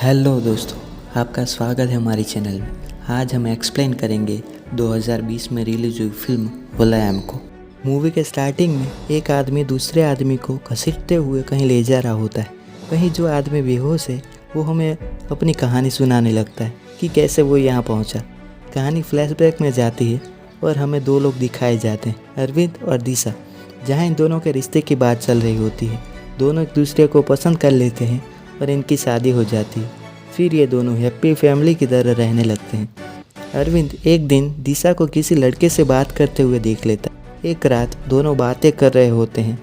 Hello दोस्तों, आपका स्वागत है हमारी चैनल में। आज हम एक्सप्लेन करेंगे 2020 में रिलीज हुई फिल्म मुलायम को। मूवी के स्टार्टिंग में एक आदमी दूसरे आदमी को घसीटते हुए कहीं ले जा रहा होता है। वहीं जो आदमी बेहोश है वो हमें अपनी कहानी सुनाने लगता है कि कैसे वो यहाँ पहुँचा। कहानी फ्लैशबैक में जाती है और हमें दो लोग दिखाए जाते हैं, अरविंद और दिशा, जहाँ इन दोनों के रिश्ते की बात चल रही होती है। दोनों एक दूसरे को पसंद कर लेते हैं और इनकी शादी हो जाती है। फिर ये दोनों हैप्पी फैमिली की तरह रहने लगते हैं। अरविंद एक दिन दिशा को किसी लड़के से बात करते हुए देख लेता है। एक रात दोनों बातें कर रहे होते हैं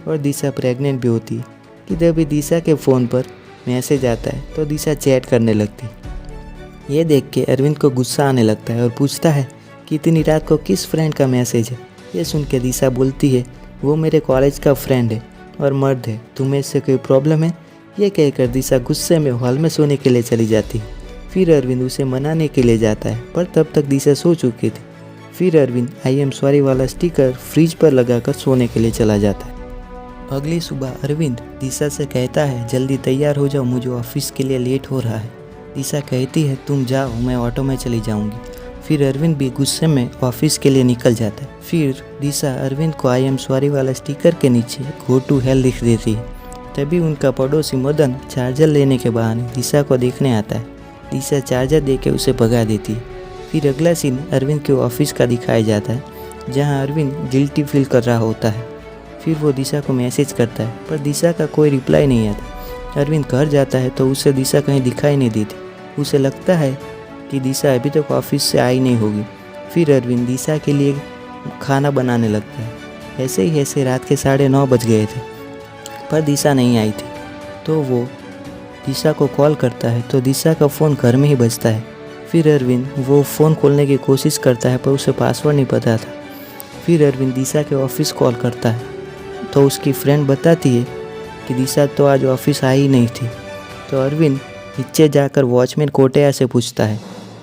और दिशा प्रेग्नेंट भी होती है कि जब दिशा के फ़ोन पर मैसेज आता है तो दिशा चैट करने लगती है। ये देख के अरविंद को गुस्सा आने लगता है और पूछता है कि इतनी रात को किस फ्रेंड का मैसेज है। ये सुन के दिशा बोलती है, वो मेरे कॉलेज का फ्रेंड है और मर्द है, तुम्हें इससे कोई प्रॉब्लम है? ये कहकर दिशा गुस्से में हॉल में सोने के लिए चली जाती है। फिर अरविंद उसे मनाने के लिए जाता है, पर तब तक दिशा सो चुकी थी। फिर अरविंद आई एम सॉरी वाला स्टिकर फ्रिज पर लगाकर सोने के लिए चला जाता है। अगली सुबह अरविंद दिशा से कहता है, जल्दी तैयार हो जाओ, मुझे ऑफिस के लिए लेट हो रहा है। दिशा कहती है, तुम जाओ, मैं ऑटो में चली जाऊंगी। फिर अरविंद भी गुस्से में ऑफिस के लिए निकल जाता है। फिर दिशा अरविंद को आई एम सॉरी वाला स्टिकर के नीचे गो टू हेल लिख देती है। तभी उनका पड़ोसी मदन चार्जर लेने के बहाने दिशा को देखने आता है। दिशा चार्जर देके उसे भगा देती है। फिर अगला सीन अरविंद के ऑफिस का दिखाया जाता है, जहां अरविंद गिल्टी फील कर रहा होता है। फिर वो दिशा को मैसेज करता है, पर दिशा का कोई रिप्लाई नहीं आता। अरविंद घर जाता है तो उसे दिशा कहीं दिखाई नहीं देती। उसे लगता है कि दिशा अभी तक ऑफिस से आई नहीं होगी। फिर अरविंद दिशा के लिए खाना बनाने लगता है। ऐसे रात के 9:30 बज गए थे, पर दिशा नहीं आई थी। तो वो दिशा को कॉल करता है तो दिशा का फ़ोन घर में ही बजता है। फिर अरविंद वो फ़ोन खोलने की कोशिश करता है, पर उसे पासवर्ड नहीं पता था। फिर अरविंद दिशा के ऑफिस कॉल करता है तो उसकी फ्रेंड बताती है कि दिशा तो आज ऑफिस आई ही नहीं थी। तो अरविंद नीचे जाकर वॉचमैन कोटैया से पूछता है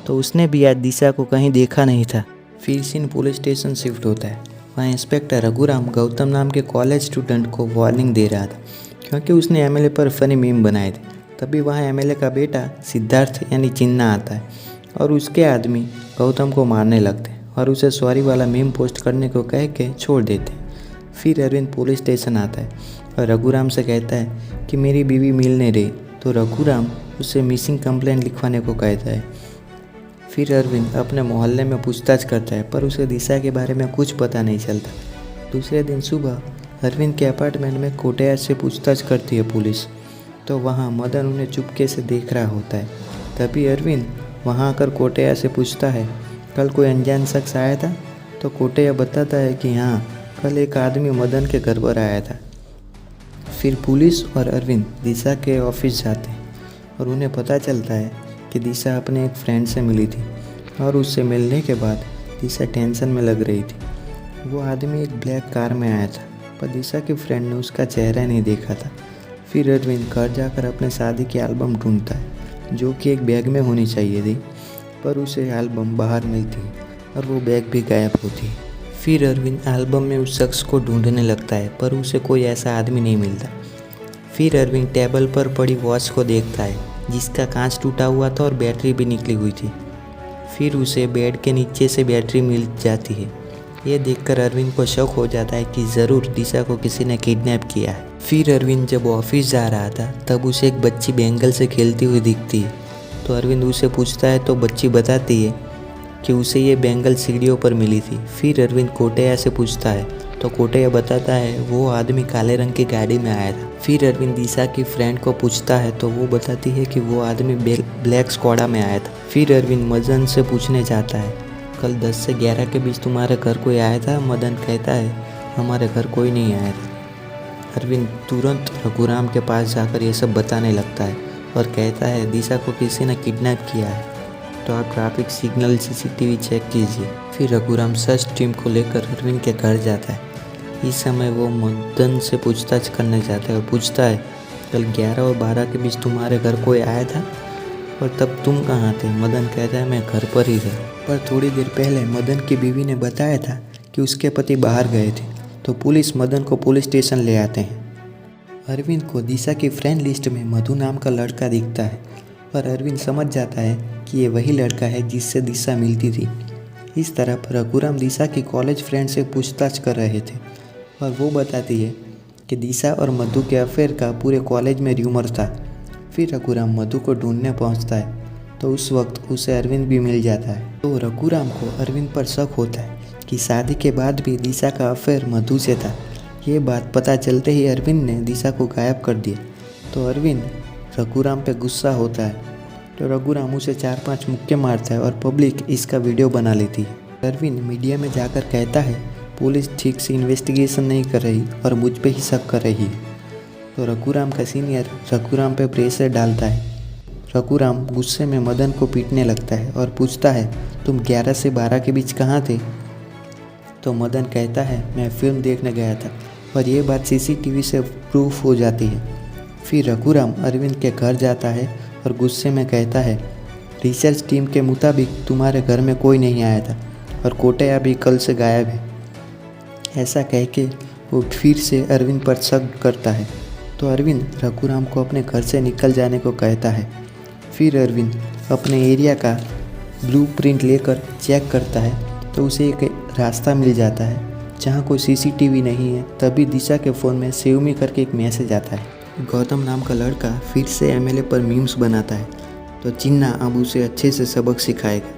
तो उसने भी आज दिशा को कहीं देखा नहीं था। फिर सीन पुलिस स्टेशन शिफ्ट होता है। वहाँ इंस्पेक्टर रघुराम गौतम नाम के कॉलेज स्टूडेंट को वार्निंग दे रहा था, क्योंकि उसने एमएलए पर फनी मीम बनाए थे। तभी वहाँ एमएलए का बेटा सिद्धार्थ यानी चिन्ना आता है और उसके आदमी गौतम को मारने लगते हैं और उसे सॉरी वाला मीम पोस्ट करने को कह के छोड़ देते हैं। फिर अरविंद पुलिस स्टेशन आता है और रघुराम से कहता है कि मेरी बीवी मिल नहीं रही। तो रघुराम उसे मिसिंग कंप्लेंट लिखवाने को कहता है। फिर अरविंद अपने मोहल्ले में पूछताछ करता है, पर उसे दिशा के बारे में कुछ पता नहीं चलता। दूसरे दिन सुबह अरविंद के अपार्टमेंट में कोटैया से पूछताछ करती है पुलिस। तो वहाँ मदन उन्हें चुपके से देख रहा होता है। तभी अरविंद वहाँ आकर कोटैया से पूछता है, कल कोई अनजान शख्स आया था? तो कोटैया बताता है कि हाँ, कल एक आदमी मदन के घर पर आया था। फिर पुलिस और अरविंद दिशा के ऑफिस जाते हैं और उन्हें पता चलता है कि दिशा अपने एक फ्रेंड से मिली थी और उससे मिलने के बाद दिशा टेंशन में लग रही थी। वो आदमी एक ब्लैक कार में आया था, पर दिशा की फ्रेंड ने उसका चेहरा नहीं देखा था। फिर अरविंद घर जाकर अपने शादी की एल्बम ढूंढता है, जो कि एक बैग में होनी चाहिए थी, पर उसे एल्बम बाहर मिलती है और वो बैग भी गायब होती है। फिर अरविंद एल्बम में उस शख्स को ढूंढने लगता है, पर उसे कोई ऐसा आदमी नहीं मिलता। फिर अरविंद टेबल पर पड़ी वॉच को देखता है, जिसका कांच टूटा हुआ था और बैटरी भी निकली हुई थी। फिर उसे बेड के नीचे से बैटरी मिल जाती है। ये देखकर अरविंद को शक हो जाता है कि ज़रूर दिशा को किसी ने किडनैप किया है। फिर अरविंद जब ऑफिस जा रहा था तब उसे एक बच्ची बैंगल से खेलती हुई दिखती है। तो अरविंद उसे पूछता है तो बच्ची बताती है कि उसे ये बैंगल सीढ़ियों पर मिली थी। फिर अरविंद कोटैया से पूछता है तो कोटैया बताता है वो आदमी काले रंग की गाड़ी में आया था। फिर अरविंद दिशा की फ्रेंड को पूछता है तो वो बताती है कि वो आदमी ब्लैक स्कोडा में आया था। फिर अरविंद मदन से पूछने जाता है, कल 10 से 11 के बीच तुम्हारे घर कोई आया था? मदन कहता है, हमारे घर कोई नहीं आया था। अरविंद तुरंत रघुराम के पास जाकर ये सब बताने लगता है और कहता है दिशा को किसी ने किडनैप किया है, तो आप ट्रैफिक सिग्नल CCTV चेक कीजिए। फिर रघुराम सर्च टीम को लेकर अरविंद के घर जाता है। इस समय वो मदन से पूछताछ करने जाता है और पूछता है, कल 11 और 12 के बीच तुम्हारे घर कोई आया था और तब तुम कहाँ थे? मदन कहता है, मैं घर पर ही था, पर थोड़ी देर पहले मदन की बीवी ने बताया था कि उसके पति बाहर गए थे। तो पुलिस मदन को पुलिस स्टेशन ले आते हैं। अरविंद को दिशा की फ्रेंड लिस्ट में मधु नाम का लड़का दिखता है पर अरविंद समझ जाता है कि ये वही लड़का है जिससे दिशा मिलती थी। इस तरफ रघुराम दिशा की कॉलेज फ्रेंड से पूछताछ कर रहे थे और वो बताती है कि दिशा और मधु के अफेयर का पूरे कॉलेज में र्यूमर था। फिर रघुराम मधु को ढूंढने पहुंचता है तो उस वक्त उसे अरविंद भी मिल जाता है। तो रघुराम को अरविंद पर शक होता है कि शादी के बाद भी दिशा का अफेयर मधु से था। ये बात पता चलते ही अरविंद ने दिशा को गायब कर दिया। तो अरविंद रघुराम पे गुस्सा होता है तो रघुराम उसे 4-5 मुक्के मारता है और पब्लिक इसका वीडियो बना लेती है। अरविंद मीडिया में जाकर कहता है पुलिस ठीक से इन्वेस्टिगेशन नहीं कर रही और मुझ पे ही शक कर रही है। तो रघुराम का सीनियर रघुराम पे प्रेशर डालता है। रघुराम गुस्से में मदन को पीटने लगता है और पूछता है तुम 11 से 12 के बीच कहाँ थे। तो मदन कहता है मैं फिल्म देखने गया था और ये बात सीसीटीवी से प्रूफ हो जाती है। फिर रघुराम अरविंद के घर जाता है और गुस्से में कहता है रिसर्च टीम के मुताबिक तुम्हारे घर में कोई नहीं आया था और कोटैया भी कल से गायब है। ऐसा कह के वो फिर से अरविंद पर शक करता है। तो अरविंद रघुराम को अपने घर से निकल जाने को कहता है। फिर अरविंद अपने एरिया का ब्लूप्रिंट लेकर चेक करता है तो उसे एक रास्ता मिल जाता है जहाँ कोई सीसीटीवी नहीं है। तभी दिशा के फ़ोन में सेव मी करके एक मैसेज आता है। गौतम नाम का लड़का फिर से एमएलए पर मीम्स बनाता है तो चिन्ना अब उसे अच्छे से सबक सिखाएगा।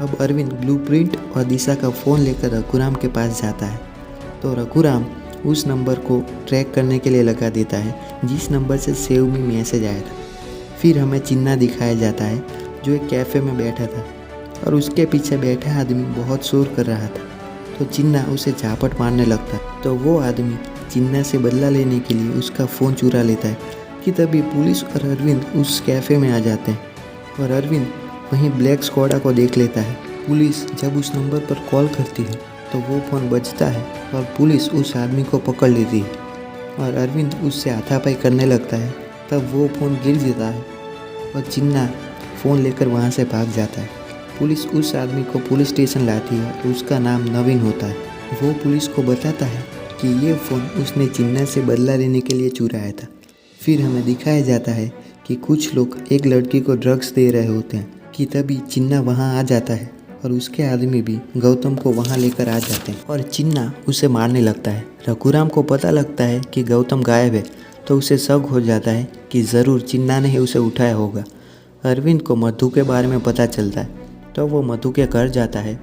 अब अरविंद ब्लूप्रिंट और दिशा का फ़ोन लेकर रघुराम के पास जाता है तो रघुराम उस नंबर को ट्रैक करने के लिए लगा देता है जिस नंबर से सेव मी मैसेज आया था। फिर हमें चिन्ना दिखाया जाता है जो एक कैफ़े में बैठा था और उसके पीछे बैठा आदमी बहुत शोर कर रहा था। तो चिन्ना उसे झापट मारने लगता है तो वो आदमी चिन्ना से बदला लेने के लिए उसका फ़ोन चुरा लेता है कि तभी पुलिस और अरविंद उस कैफ़े में आ जाते हैं और अरविंद वहीं ब्लैक स्क्वाडा को देख लेता है। पुलिस जब उस नंबर पर कॉल करती है तो वो फ़ोन बजता है और पुलिस उस आदमी को पकड़ लेती है और अरविंद उससे हाथापाई करने लगता है। तब वो फ़ोन गिर जाता है और चिन्ना फ़ोन लेकर वहाँ से भाग जाता है। पुलिस उस आदमी को पुलिस स्टेशन लाती है तो उसका नाम नवीन होता है। वो पुलिस को बताता है कि ये फ़ोन उसने चिन्ना से बदला लेने के लिए चुराया था। फिर हमें दिखाया जाता है कि कुछ लोग एक लड़की को ड्रग्स दे रहे होते हैं कि तभी चिन्ना वहाँ आ जाता है और उसके आदमी भी गौतम को वहाँ लेकर आ जाते हैं और चिन्ना उसे मारने लगता है। रघुराम को पता लगता है कि गौतम गायब है तो उसे शक हो जाता है कि ज़रूर चिन्ना ने ही उसे उठाया होगा। अरविंद को मधु के बारे में पता चलता है तो वो मधु के घर जाता है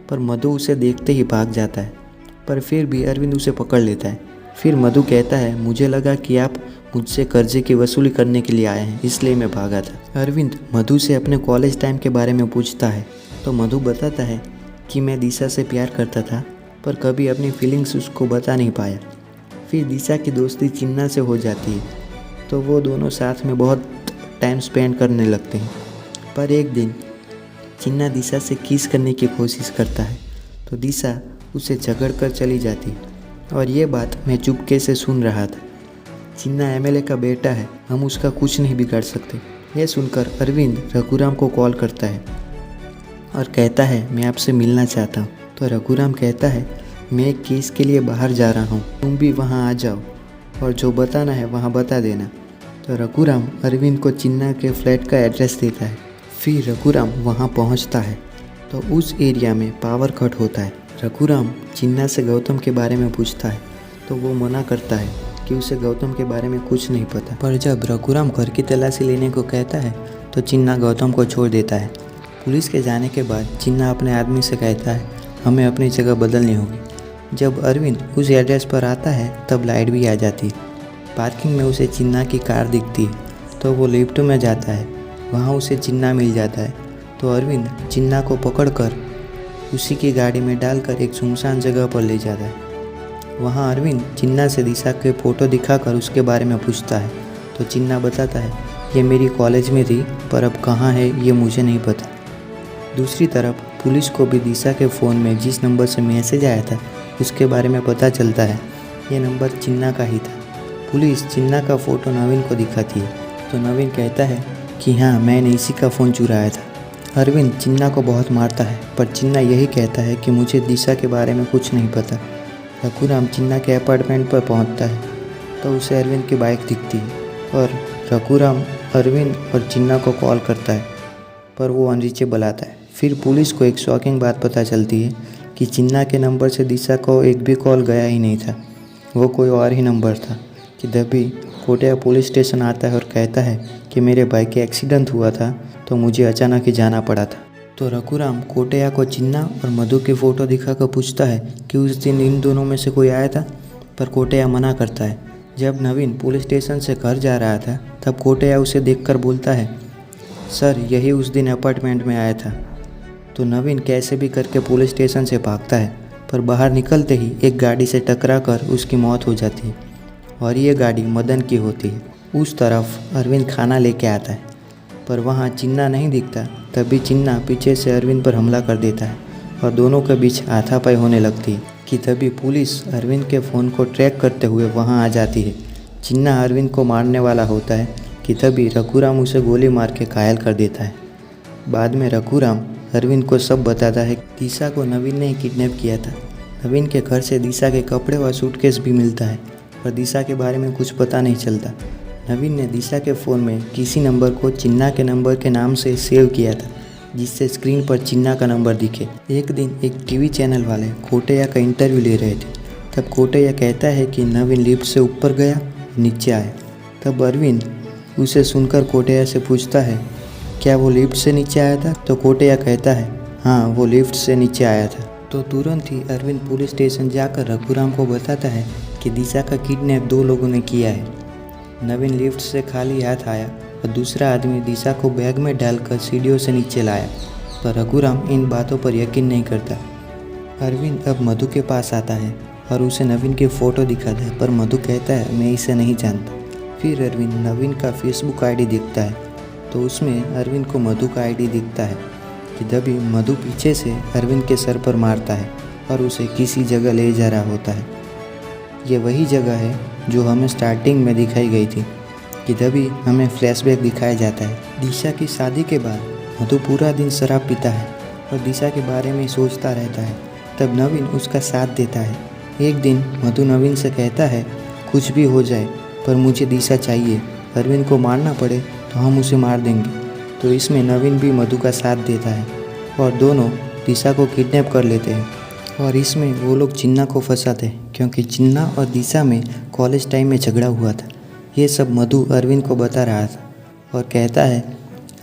पर मधु उसे देखते ही भाग जाता है पर फिर भी अरविंद उसे पकड़ लेता है। फिर मधु कहता है मुझे लगा कि आप मुझसे कर्जे की वसूली करने के लिए आए हैं इसलिए मैं भागा था। अरविंद मधु से अपने कॉलेज टाइम के बारे में पूछता है तो मधु बताता है कि मैं दिशा से प्यार करता था पर कभी अपनी फीलिंग्स उसको बता नहीं पाया। फिर दिशा की दोस्ती चिन्ना से हो जाती है तो वो दोनों साथ में बहुत टाइम स्पेंड करने लगते हैं। पर एक दिन चिन्ना दिशा से किस करने की कोशिश करता है तो दिशा उसे झगड़ कर चली जाती है और ये बात मैं चुपके से सुन रहा था। चिन्ना एमएलए का बेटा है, हम उसका कुछ नहीं बिगाड़ सकते। यह सुनकर अरविंद रघुराम को कॉल करता है और कहता है मैं आपसे मिलना चाहता हूँ। तो रघुराम कहता है मैं एक केस के लिए बाहर जा रहा हूँ, तुम भी वहाँ आ जाओ और जो बताना है वहाँ बता देना। तो रघुराम अरविंद को चिन्ना के फ्लैट का एड्रेस देता है। फिर रघुराम वहाँ पहुँचता है तो उस एरिया में पावर कट होता है। रघुराम चिन्ना से गौतम के बारे में पूछता है तो वो मना करता है कि उसे गौतम के बारे में कुछ नहीं पता। पर जब रघुराम घर की तलाशी लेने को कहता है तो चिन्ना गौतम को छोड़ देता है। पुलिस के जाने के बाद चिन्ना अपने आदमी से कहता है हमें अपनी जगह बदलनी होगी। जब अरविंद उस एड्रेस पर आता है तब लाइट भी आ जाती है। पार्किंग में उसे चिन्ना की कार दिखती है तो वो लिफ्ट में जाता है, वहाँ उसे चिन्ना मिल जाता है। तो अरविंद चिन्ना को पकड़कर उसी की गाड़ी में डालकर एक सुनसान जगह पर ले जाता है। वहाँ अरविंद चिन्ना से दिशा के फ़ोटो दिखाकर उसके बारे में पूछता है तो चिन्ना बताता है ये मेरी कॉलेज में थी पर अब कहाँ है ये मुझे नहीं पता। दूसरी तरफ पुलिस को भी दिशा के फ़ोन में जिस नंबर से मैसेज आया था उसके बारे में पता चलता है, ये नंबर चिन्ना का ही था। पुलिस चिन्ना का फ़ोटो नवीन को दिखाती है तो नवीन कहता है कि हाँ मैंने इसी का फ़ोन चुराया था। अरविंद चिन्ना को बहुत मारता है पर चिन्ना यही कहता है कि मुझे दिशा के बारे में कुछ नहीं पता। रघुराम चिन्ना के अपार्टमेंट पर पहुंचता है तो उसे अरविंद की बाइक दिखती है और रघुराम अरविंद और चिन्ना को कॉल करता है पर वो अनरीचेबल आता है। फिर पुलिस को एक शॉकिंग बात पता चलती है कि चिन्ना के नंबर से दिशा को एक भी कॉल गया ही नहीं था, वो कोई और ही नंबर था। कि तभी कोटया पुलिस स्टेशन आता है और कहता है कि मेरे भाई के एक्सीडेंट हुआ था तो मुझे अचानक ही जाना पड़ा था। तो रघुराम कोटया को चिन्ना और मधु की फ़ोटो दिखाकर पूछता है कि उस दिन इन दोनों में से कोई आया था, पर कोटया मना करता है। जब नवीन पुलिस स्टेशन से घर जा रहा था तब कोटया उसे देखकर बोलता है, सर यही उस दिन अपार्टमेंट में आया था। तो नवीन कैसे भी करके पुलिस स्टेशन से भागता है, पर बाहर निकलते ही एक गाड़ी से टकराकर उसकी मौत हो जाती है और ये गाड़ी मदन की होती है। उस तरफ अरविंद खाना लेके आता है पर वहाँ चिन्ना नहीं दिखता। तभी चिन्ना पीछे से अरविंद पर हमला कर देता है और दोनों के बीच हाथापाई होने लगती है। कि तभी पुलिस अरविंद के फ़ोन को ट्रैक करते हुए वहाँ आ जाती है। चिन्ना अरविंद को मारने वाला होता है कि तभी रघुराम उसे गोली मार के घायल कर देता है। बाद में रघुराम अरविंद को सब बताता है। दिशा को नवीन ने किडनैप किया था। नवीन के घर से दिशा के कपड़े व सूटकेस भी मिलता है पर दिशा के बारे में कुछ पता नहीं चलता। नवीन ने दिशा के फ़ोन में किसी नंबर को चिन्ना के नंबर के नाम से सेव किया था जिससे स्क्रीन पर चिन्ना का नंबर दिखे। एक दिन एक टीवी चैनल वाले कोटया का इंटरव्यू ले रहे थे। तब कोटया कहता है कि नवीन लिफ्ट से ऊपर गया नीचे आया। तब अरविंद उसे सुनकर कोटया से पूछता है, क्या वो लिफ्ट से नीचे आया था? तो कोटया कहता है, हाँ वो लिफ्ट से नीचे आया था। तो तुरंत ही अरविंद पुलिस स्टेशन जाकर रघुराम को बताता है कि दिशा का किडनैप 2 लोगों ने किया है। नवीन लिफ्ट से खाली हाथ आया और दूसरा आदमी दिशा को बैग में डालकर सीढ़ियों से नीचे लाया, पर रघुराम इन बातों पर यकीन नहीं करता। अरविंद अब मधु के पास आता है और उसे नवीन की फ़ोटो दिखाता है पर मधु कहता है मैं इसे नहीं जानता। फिर अरविंद नवीन का फेसबुक आईडी देखता है तो उसमें अरविंद को मधु का आईडी दिखता है। कि तभी मधु पीछे से अरविंद के सर पर मारता है और उसे किसी जगह ले जा रहा होता है। ये वही जगह है जो हमें स्टार्टिंग में दिखाई गई थी। कि तभी हमें फ्लैशबैक दिखाया जाता है। दिशा की शादी के बाद मधु पूरा दिन शराब पीता है और दिशा के बारे में सोचता रहता है। तब नवीन उसका साथ देता है। एक दिन मधु नवीन से कहता है, कुछ भी हो जाए पर मुझे दिशा चाहिए, अरविंद को मारना पड़े तो हम उसे मार देंगे। तो इसमें नवीन भी मधु का साथ देता है और दोनों दिशा को किडनैप कर लेते हैं। और इसमें वो लोग चिन्ना को फंसाते हैं क्योंकि चिन्ना और दिशा में कॉलेज टाइम में झगड़ा हुआ था। ये सब मधु अरविंद को बता रहा था और कहता है,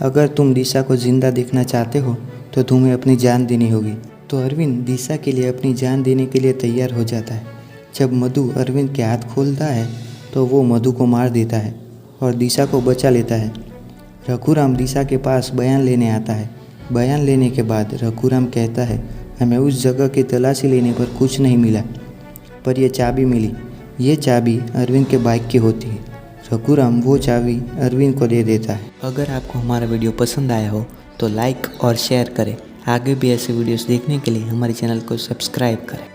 अगर तुम दिशा को ज़िंदा देखना चाहते हो तो तुम्हें अपनी जान देनी होगी। तो अरविंद दिशा के लिए अपनी जान देने के लिए तैयार हो जाता है। जब मधु अरविंद के हाथ खोलता है तो वो मधु को मार देता है और दिशा को बचा लेता है। रघुराम दिशा के पास बयान लेने आता है। बयान लेने के बाद रघुराम कहता है, हमें उस जगह की तलाशी लेने पर कुछ नहीं मिला पर यह चाबी मिली। ये चाबी अरविंद के बाइक की होती है। रघुराम वो चाबी अरविंद को दे देता है। अगर आपको हमारा वीडियो पसंद आया हो तो लाइक और शेयर करें। आगे भी ऐसे वीडियोस देखने के लिए हमारे चैनल को सब्सक्राइब करें।